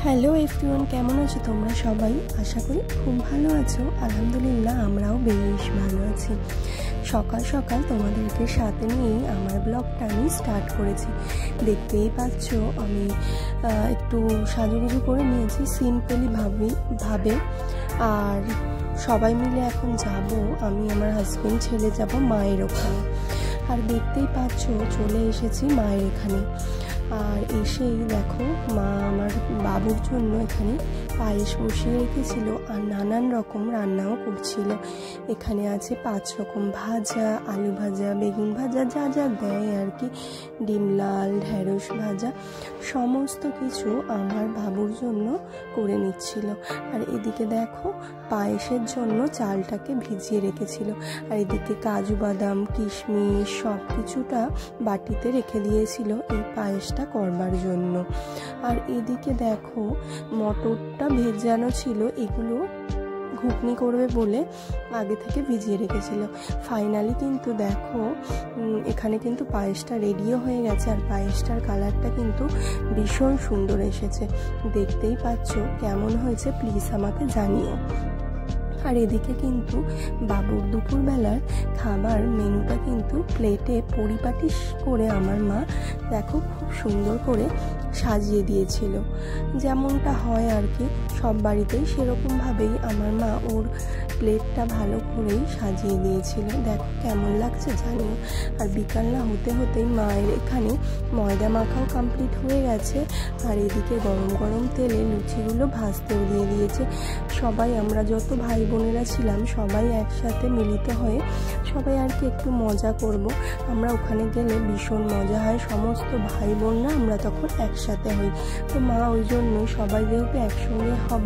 Hello everyone, কেমন আছো তোমরা সবাই? আশা করি খুব ভালো আছো। আলহামদুলিল্লাহ আমরাও বেশ ভালো আছি। সকাল সকাল তোমাদেরকে সাথে নিয়েই আমার ব্লগটা আমি স্টার্ট করেছি। দেখতেই পাচ্ছ আমি একটু সাজুগুজু করে নিয়েছি সিম্পলি ভাবে। আর সবাই মিলে এখন যাব, আমি আমার হাজব্যান্ড ছেলে যাব মায়ের ওখানে। আর দেখতেই পাচ্ছ চলে এসেছি মায়ের এখানে। আর এসেই দেখো মা আমার বাবুর জন্য এখানে পায়েস বসিয়ে রেখেছিল আর নানান রকম রান্নাও করছিল। এখানে আছে 5 রকম ভাজা, আলু ভাজা, বেগুন ভাজা, যা যা দেয় আর কি, ডিম লাল, ঢেঁড়স ভাজা, সমস্ত কিছু আমার বাবুর জন্য করে নিচ্ছিল। আর এদিকে দেখো পায়েসের জন্য চালটাকে ভিজিয়ে রেখেছিল। আর এদিকে কাজু বাদাম, কিশমিশ সব কিছুটা বাটিতে রেখে দিয়েছিল এই পায়েসটা করবার জন্য। আর এদিকে দেখো মটরটা ভেজানো ছিল, এগুলো ঘুগনি করবে বলে আগে থেকে ভিজিয়ে রেখেছিল। ফাইনালি কিন্তু দেখো এখানে কিন্তু পায়েসটা রেডিও হয়ে গেছে। আর পায়েসটার কালারটা কিন্তু ভীষণ সুন্দর এসেছে। দেখতেই পাচ্ছ কেমন হয়েছে প্লিজ আমাকে জানিও। আর এদিকে কিন্তু বাবুর দুপুরবেলার খাবার মেনুটা কিন্তু প্লেটে পরিপাটি করে আমার মা দেখো খুব সুন্দর করে সাজিয়ে দিয়েছিল। যেমনটা হয় আর কি সব বাড়িতেই, সেরকমভাবেই আমার মা ওর প্লেটটা ভালো করেই সাজিয়ে দিয়েছিল। দেখো কেমন লাগছে জানিও। আর বিকাল না হতে হতেই মায়ের এখানে ময়দা মাখাও কমপ্লিট হয়ে গেছে। আর এদিকে গরম গরম তেলে লুচিগুলো ভাজতেও দিয়ে দিয়েছে। সবাই আমরা যত ভাই বোনেরা ছিলাম সবাই একসাথে মিলিত হয়ে সবাই আর কি একটু মজা করব। আমরা ওখানে গেলে ভীষণ মজা হয়, সমস্ত ভাই বোনরা আমরা তখন একসাথে হই। তো মা ওই জন্যই সবাই যেহেতু একসঙ্গে হব।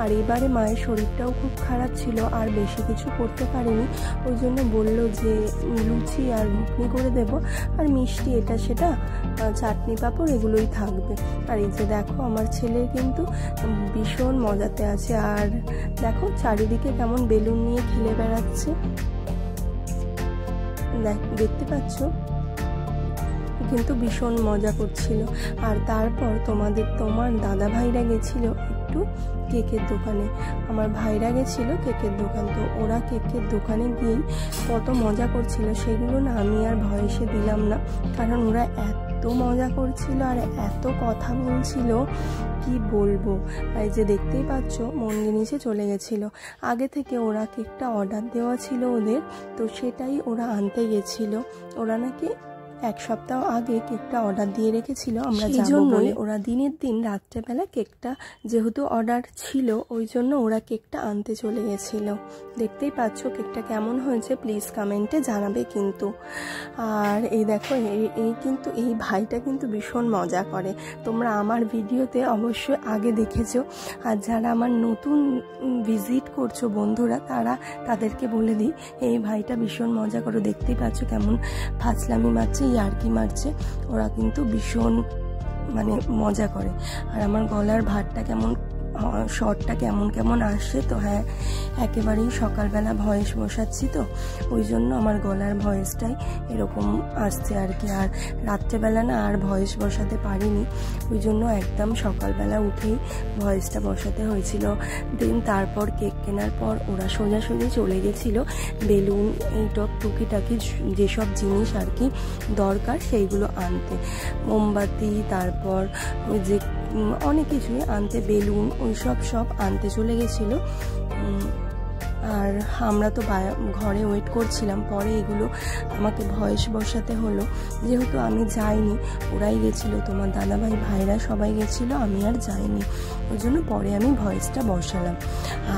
আর এবারে মায়ের শরীরটাও খুব খারাপ ছিল, আর বেশি কিছু করতে পারিনি। ওই জন্য বললো যে লুচি আর ঘুগনি করে দেব, আর মিষ্টি এটা সেটা চাটনি পাঁপড় এগুলোই থাকবে। আর এই যে দেখো আমার ছেলে কিন্তু ভীষণ মজাতে আছে। আর দেখো চারিদিকে কেমন বেলুন নিয়ে খেলে বেড়াচ্ছে, দেখতে পাচ্ছ, কিন্তু ভীষণ মজা করছিল। আর তারপর তোমার দাদা ভাইরা গেছিল একটু কেকের দোকানে, আমার ভাইরা গেছিল কেকের দোকান। তো ওরা কেকের দোকানে গিয়েই কত মজা করছিল, সেগুলো না আমি আর ভয়েসে দিলাম না, কারণ ওরা এত মজা করছিল আর এত কথা বলছিল কি বলবো। এই যে দেখতেই পাচ্ছ মন্দির নিচে চলে গেছিল। আগে থেকে ওরা কেকটা অর্ডার দেওয়া ছিল ওদের, তো সেটাই ওরা আনতে গেছিল। ওরা নাকি 1 সপ্তাহ আগে কেকটা অর্ডার দিয়ে রেখেছিল আমরা যাবো বলে। ওরা দিনের দিন রাত্রেবেলা কেকটা যেহেতু অর্ডার ছিল ওই জন্য ওরা কেকটা আনতে চলে গেছিল। দেখতেই পাচ্ছ কেকটা কেমন হয়েছে প্লিজ কমেন্টে জানাবে কিন্তু। আর এই দেখো এই ভাইটা কিন্তু ভীষণ মজা করে, তোমরা আমার ভিডিওতে অবশ্যই আগে দেখেছো। আর যারা আমার নতুন ভিজিট করছো বন্ধুরা তাদেরকে বলে দিই এই ভাইটা ভীষণ মজা করে। দেখতেই পাচ্ছ কেমন ফাজলামি মারছে, ইয়ার্কি মারছে, ওরা কিন্তু ভীষণ মানে মজা করে। আর আমার গলার ভাতটা কেমন শর্টটা কেমন আসছে, তো হ্যাঁ একেবারেই সকালবেলা ভয়েস বসাচ্ছি তো ওই জন্য আমার গলার ভয়েসটাই এরকম আসছে আর কি। আর রাত্রেবেলা না আর ভয়েস বসাতে পারিনি, ওই জন্য একদম সকালবেলা উঠেই ভয়েসটা বসাতে হয়েছিল। দেন তারপর কেক কেনার পর ওরা সোজাসুজি চলে গেছিল বেলুন এই টুকিটাকি যেসব জিনিস আর কি দরকার সেইগুলো আনতে, মোমবাতি, তারপর ওই যে অনেক কিছুই আনতে, বেলুন ওইসব সব আনতে চলে গেছিলো। আর আমরা তো ঘরে ওয়েট করছিলাম। পরে এগুলো আমাকে ভয়েস বসাতে হলো, যেহেতু আমি যাইনি, ওরাই গেছিলো, তোমার দাদাভাই ভাইরা সবাই গেছিলো, আমি আর যাইনি, ওই জন্য পরে আমি ভয়েসটা বসালাম।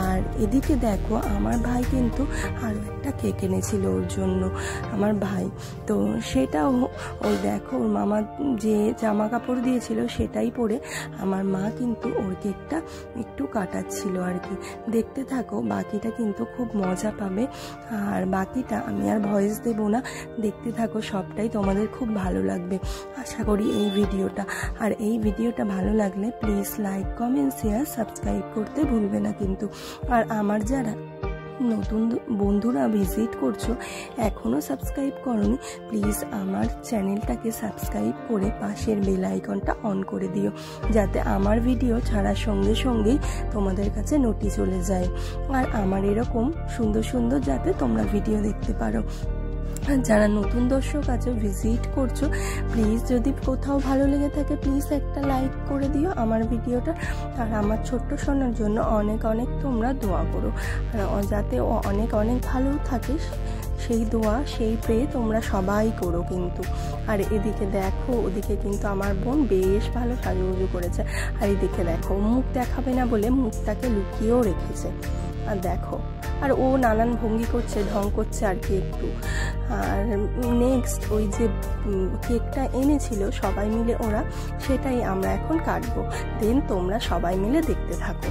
আর এদিকে দেখো আমার ভাই কিন্তু আরও একটা কেক এনেছিল ওর জন্য, আমার ভাই। তো সেটাও ওই দেখো ওর মামা যে জামা কাপড় দিয়েছিল সেটাই পরে আমার মা কিন্তু ওর কেকটা একটু কাটাচ্ছিল আর কি। দেখতে থাকো, বাকিটা কিন্তু খুব মজা পাবে। আর বাকিটা আমি আর ভয়েস দেব না, দেখতে থাকো, সবটাই তোমাদের খুব ভালো লাগবে আশা করি এই ভিডিওটা। আর এই ভিডিওটা ভালো লাগলে please like, comment, share, subscribe করতে ভুলবে না কিন্তু। আর আমার যারা নতুন বন্ধুরা ভিজিট করছো, এখনও সাবস্ক্রাইব করোনি, প্লিজ আমার চ্যানেলটাকে সাবস্ক্রাইব করে পাশের বেল আইকনটা অন করে দিও, যাতে আমার ভিডিও ছাড়ার সঙ্গে সঙ্গেই তোমাদের কাছে নোটিশ চলে যায়। আর আমার এরকম সুন্দর সুন্দর যাতে তোমরা ভিডিও দেখতে পারো। যারা নতুন দর্শক আছে ভিজিট করছো, প্লিজ যদি কোথাও ভালো লেগে থাকে প্লিজ একটা লাইক করে দিও আমার ভিডিওটা। আর আমার ছোট্ট সোনার জন্য অনেক অনেক তোমরা দোয়া করো, আর যাতে ও অনেক অনেক ভালো থাকে, সেই দোয়া সেই প্রে তোমরা সবাই করো কিন্তু। আর এদিকে দেখো, ওদিকে কিন্তু আমার বোন বেশ ভালো সাজুগুজু করেছে। আর এদিকে দেখো, মুখ দেখাবে না বলে মুখটাকে লুকিয়েও রেখেছে। আর দেখো, আর ও নানান ভঙ্গি করছে, ঢং করছে আর কি একটু। আর নেক্সট ওই যে কেকটা এনেছিল সবাই মিলে ওরা, সেটাই আমরা এখন কাটবো। দেন তোমরা সবাই মিলে দেখতে থাকো।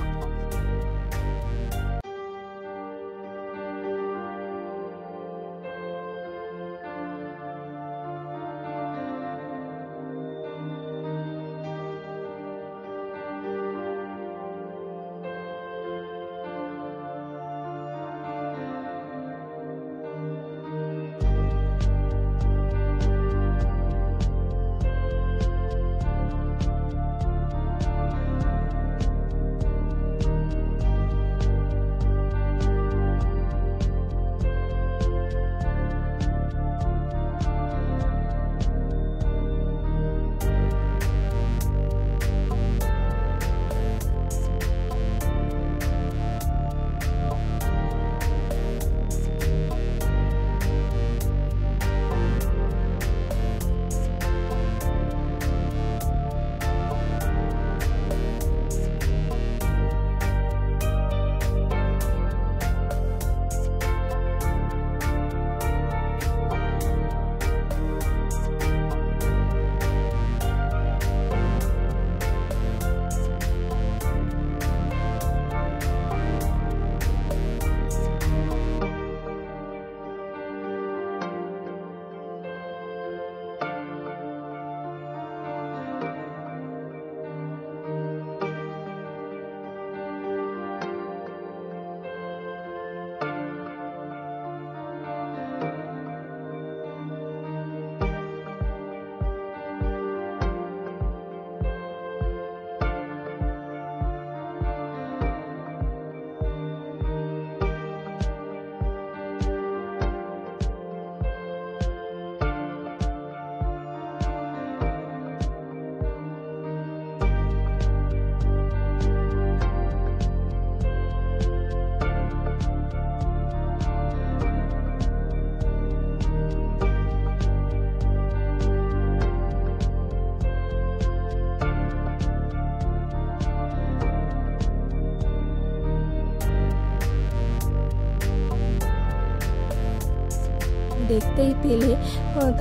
দেখতেই পেলে।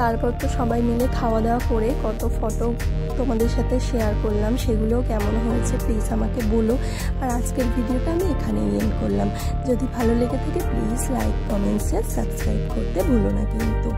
তারপর তো সবাই মিলে খাওয়া দাওয়া করে কত ফটো তোমাদের সাথে শেয়ার করলাম, সেগুলোও কেমন হয়েছে প্লিজ আমাকে বলো। আর আজকের ভিডিওটা আমি এখানেই এন্ড করলাম। যদি ভালো লেগে থাকে please like, comment, share, subscribe করতে ভুলো না কিন্তু।